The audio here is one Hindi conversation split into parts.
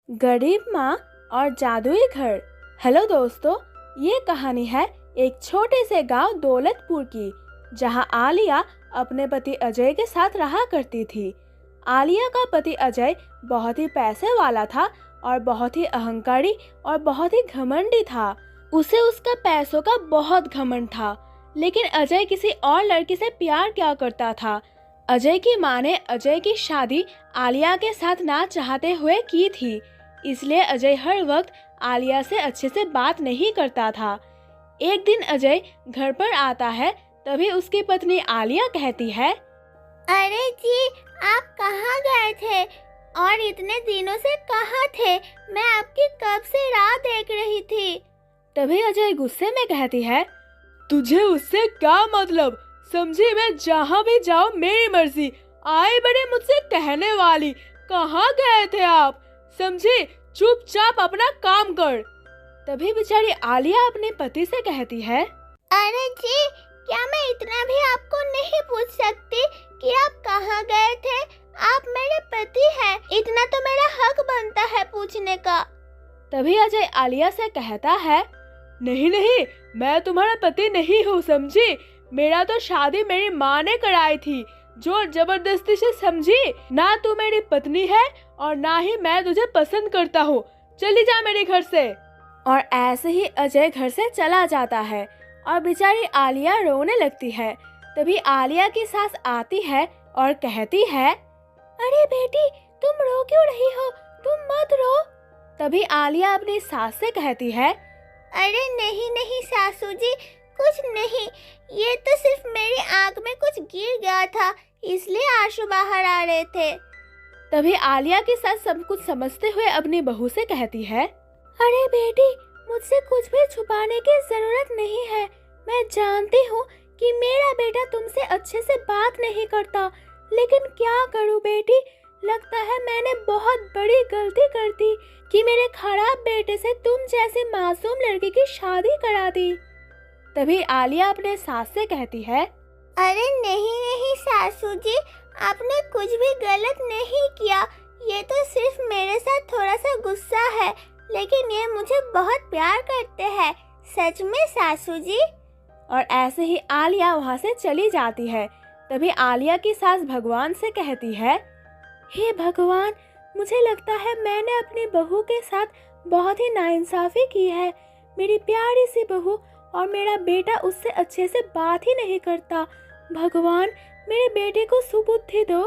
गरीब माँ और जादुई घर। हेलो दोस्तों, ये कहानी है एक छोटे से गांव दौलतपुर की, जहां आलिया अपने पति अजय के साथ रहा करती थी। आलिया का पति अजय बहुत ही पैसे वाला था और बहुत ही अहंकारी और बहुत ही घमंडी था। उसे उसका पैसों का बहुत घमंड था, लेकिन अजय किसी और लड़की से प्यार क्या करता था। अजय की माँ ने अजय की शादी आलिया के साथ ना चाहते हुए की थी, इसलिए अजय हर वक्त आलिया से अच्छे से बात नहीं करता था। एक दिन अजय घर पर आता है, तभी उसकी पत्नी आलिया कहती है, अरे जी, आप कहाँ गए थे और इतने दिनों से कहाँ थे? मैं आपकी कब से राह देख रही थी। तभी अजय गुस्से में कहती है, तुझे उससे क्या मतलब? समझी, मैं जहाँ भी जाऊँ मेरी मर्जी। आए बड़े मुझसे कहने वाली, कहाँ गए थे आप? समझी, चुपचाप अपना काम कर। तभी बेचारी आलिया अपने पति से कहती है, अरे जी, क्या मैं इतना भी आपको नहीं पूछ सकती कि आप कहाँ गए थे? आप मेरे पति हैं, इतना तो मेरा हक बनता है पूछने का। तभी अजय आलिया से कहता है, नहीं नहीं, मैं तुम्हारा पति नहीं हूँ, समझी। मेरा तो शादी मेरी माँ ने कराई थी, जो जबरदस्ती से, समझी। ना तू मेरी पत्नी है और ना ही मैं तुझे पसंद करता हूँ। चली जा मेरे घर से। और ऐसे ही अजय घर से चला जाता है और बेचारी आलिया रोने लगती है। तभी आलिया की सास आती है और कहती है, अरे बेटी, तुम रो क्यों रही हो? तुम मत रो। तभी आलिया अपनी सास से कहती है, अरे नहीं नहीं सासू जी, कुछ नहीं, ये तो सिर्फ मेरी आंख में कुछ गिर गया था, इसलिए आंसू बाहर आ रहे थे। तभी आलिया की सास सब कुछ समझते हुए अपनी बहू से कहती है, अरे बेटी, मुझसे कुछ भी छुपाने की जरूरत नहीं है। मैं जानती हूँ कि मेरा बेटा तुमसे अच्छे से बात नहीं करता, लेकिन क्या करूँ बेटी, लगता है मैंने बहुत बड़ी गलती कर दी कि मेरे खराब बेटे से तुम जैसी मासूम लड़की की शादी करा दी। तभी आलिया अपने सास से कहती है, अरे नहीं नहीं सासू जी, आपने कुछ भी गलत नहीं किया। ये तो सिर्फ मेरे साथ थोड़ा सा गुस्सा है, लेकिन ये मुझे बहुत प्यार करते हैं, सच में सासू जी। और ऐसे ही आलिया वहाँ से चली जाती है। तभी आलिया की सास भगवान से कहती है, हे भगवान, मुझे लगता है मैंने अपनी बहू के साथ बहुत ही नाइंसाफी की है। मेरी प्यारी सी बहू और मेरा बेटा उससे अच्छे से बात ही नहीं करता। भगवान, मेरे बेटे को सुबुद्धि दो।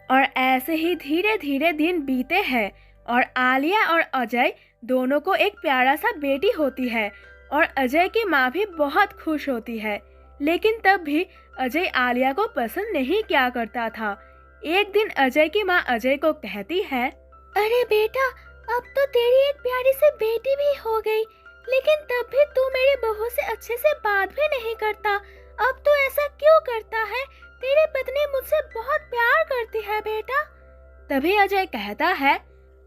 और ऐसे ही धीरे धीरे दिन बीते हैं और आलिया और अजय दोनों को एक प्यारा सा बेटी होती है और अजय की माँ भी बहुत खुश होती है। लेकिन तब भी अजय आलिया को पसंद नहीं किया करता था। एक दिन अजय की माँ अजय को कहती है, अरे बेटा, अब तो तेरी एक प्यारी सी बेटी भी हो गई, लेकिन तब भी तू मेरी बहू से अच्छे से बात भी नहीं करता। अब तू ऐसा क्यों करता है? तेरी पत्नी मुझसे बहुत प्यार करती है बेटा। तभी अजय कहता है,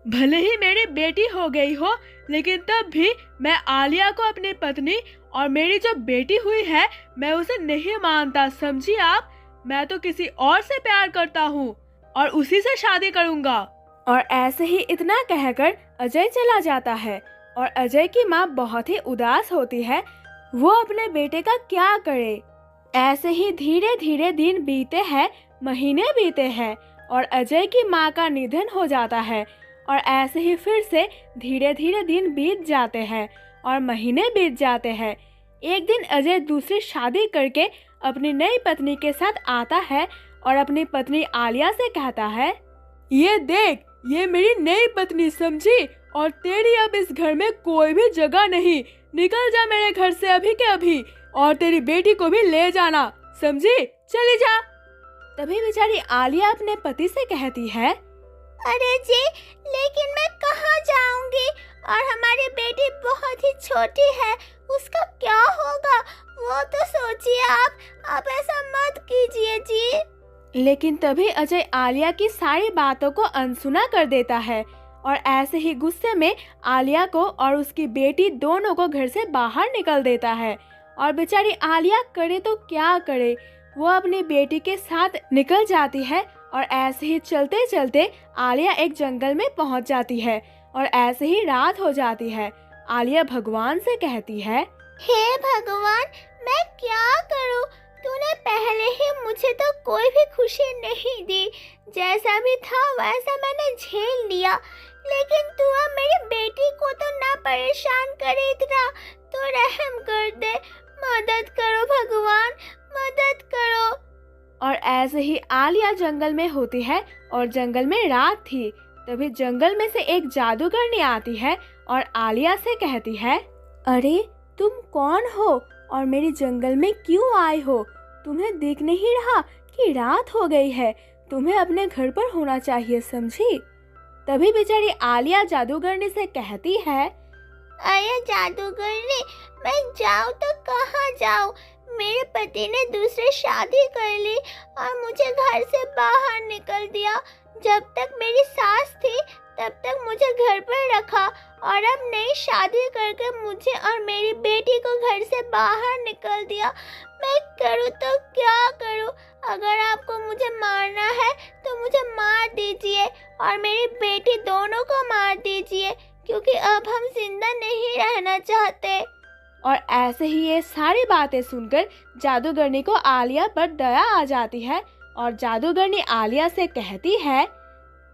भले ही मेरी बेटी हो गई हो, लेकिन तब भी मैं आलिया को अपनी पत्नी और मेरी जो बेटी हुई है, मैं उसे नहीं मानता, समझी आप। मैं तो किसी और से प्यार करता हूँ और उसी से शादी करूँगा। और ऐसे ही इतना कहकर अजय चला जाता है और अजय की माँ बहुत ही उदास होती है। वो अपने बेटे का क्या करे। ऐसे ही धीरे धीरे दिन बीते हैं, महीने बीते हैं और अजय की माँ का निधन हो जाता है। और ऐसे ही फिर से धीरे धीरे दिन बीत जाते हैं और महीने बीत जाते हैं। एक दिन अजय दूसरी शादी करके अपनी नई पत्नी के साथ आता है और अपनी पत्नी आलिया से कहता है, ये देख, ये मेरी नई पत्नी, समझी, और तेरी अब इस घर में कोई भी जगह नहीं। निकल जा मेरे घर से अभी के अभी, और तेरी बेटी को भी ले जाना, समझी, चली जा। तभी बेचारी आलिया अपने पति से कहती है, अरे जी, लेकिन मैं कहाँ जाऊंगी? और हमारी बेटी बहुत ही छोटी है, उसका क्या होगा? वो तो सोचिए आप ऐसा मत कीजिए जी। लेकिन तभी अजय आलिया की सारी बातों को अनसुना कर देता है और ऐसे ही गुस्से में आलिया को और उसकी बेटी दोनों को घर से बाहर निकल देता है। और बेचारी आलिया करे तो क्या करे, वो अपनी बेटी के साथ निकल जाती है और ऐसे ही चलते चलते आलिया एक जंगल में पहुंच जाती है और ऐसे ही रात हो जाती है। आलिया भगवान से कहती है, हे भगवान, मैं क्या करूं? तूने पहले ही मुझे तो कोई भी खुशी नहीं दी। जैसा भी था वैसा मैंने झेल लिया, लेकिन तू अब मेरी बेटी को तो ना परेशान करे इतना। तो रहम कर दे, मदद करो भगवान, मदद करो। और ऐसे ही आलिया जंगल में होती है और जंगल में रात थी। तभी जंगल में से एक जादूगरनी आती है और आलिया से कहती है, अरे तुम कौन हो और मेरे जंगल में क्यों आए हो? तुम्हें दिख नहीं रहा कि रात हो गई है? तुम्हें अपने घर पर होना चाहिए, समझी? तभी बेचारी आलिया जादूगरनी से कहती है, अरे जादूगरनी, मैं जाऊँ तो कहाँ जाऊँ? मेरे पति ने दूसरे शादी कर ली और मुझे घर से बाहर निकल दिया। जब तक मेरी सास थी तब तक मुझे घर पर रखा और अब नई शादी करके मुझे और मेरी बेटी को घर से बाहर निकल दिया। मैं करूँ तो क्या करूँ? अगर आपको मुझे मारना है तो मुझे मार दीजिए और मेरी बेटी दोनों को मार दीजिए, क्योंकि अब हम जिंदा नहीं रहना चाहते। और ऐसे ही ये सारी बातें सुनकर जादूगरनी को आलिया पर दया आ जाती है और जादूगरनी आलिया से कहती है,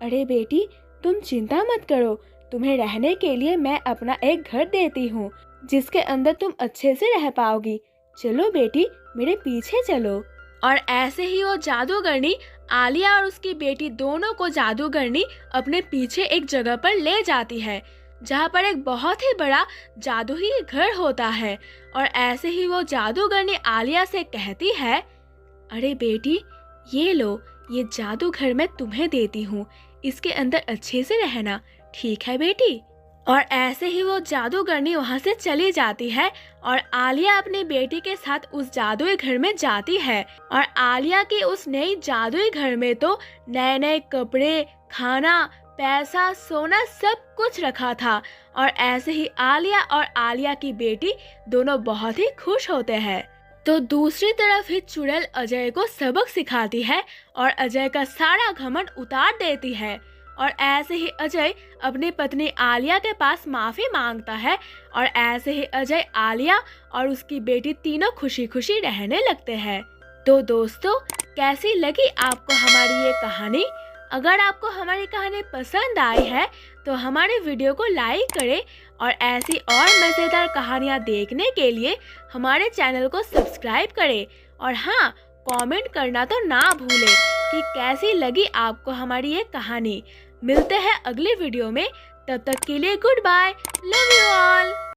अरे बेटी, तुम चिंता मत करो, तुम्हें रहने के लिए मैं अपना एक घर देती हूँ जिसके अंदर तुम अच्छे से रह पाओगी। चलो बेटी, मेरे पीछे चलो। और ऐसे ही वो जादूगरनी आलिया और उसकी बेटी दोनों को जादूगरनी अपने पीछे एक जगह पर ले जाती है जहाँ पर एक बहुत ही बड़ा जादुई घर होता है। और ऐसे ही वो जादूगरनी आलिया से कहती है, अरे बेटी, ये लो, ये जादू घर मैं तुम्हें देती हूँ, इसके अंदर अच्छे से रहना, ठीक है बेटी? और ऐसे ही वो जादूगरनी वहाँ से चली जाती है और आलिया अपनी बेटी के साथ उस जादुई घर में जाती है। और आलिया की उस नई जादुई घर में तो नए नए कपड़े, खाना, पैसा, सोना सब कुछ रखा था। और ऐसे ही आलिया और आलिया की बेटी दोनों बहुत ही खुश होते हैं। तो दूसरी तरफ ही चुड़ैल अजय को सबक सिखाती है और अजय का सारा घमंड उतार देती है। और ऐसे ही अजय अपनी पत्नी आलिया के पास माफी मांगता है और ऐसे ही अजय, आलिया और उसकी बेटी तीनों खुशी खुशी रहने लगते हैं। तो दोस्तों, कैसी लगी आपको हमारी ये कहानी? अगर आपको हमारी कहानी पसंद आई है तो हमारे वीडियो को लाइक करें और ऐसी और मज़ेदार कहानियाँ देखने के लिए हमारे चैनल को सब्सक्राइब करें। और हाँ, कमेंट करना तो ना भूलें कि कैसी लगी आपको हमारी ये कहानी। मिलते हैं अगली वीडियो में, तब तक के लिए goodbye, love you all.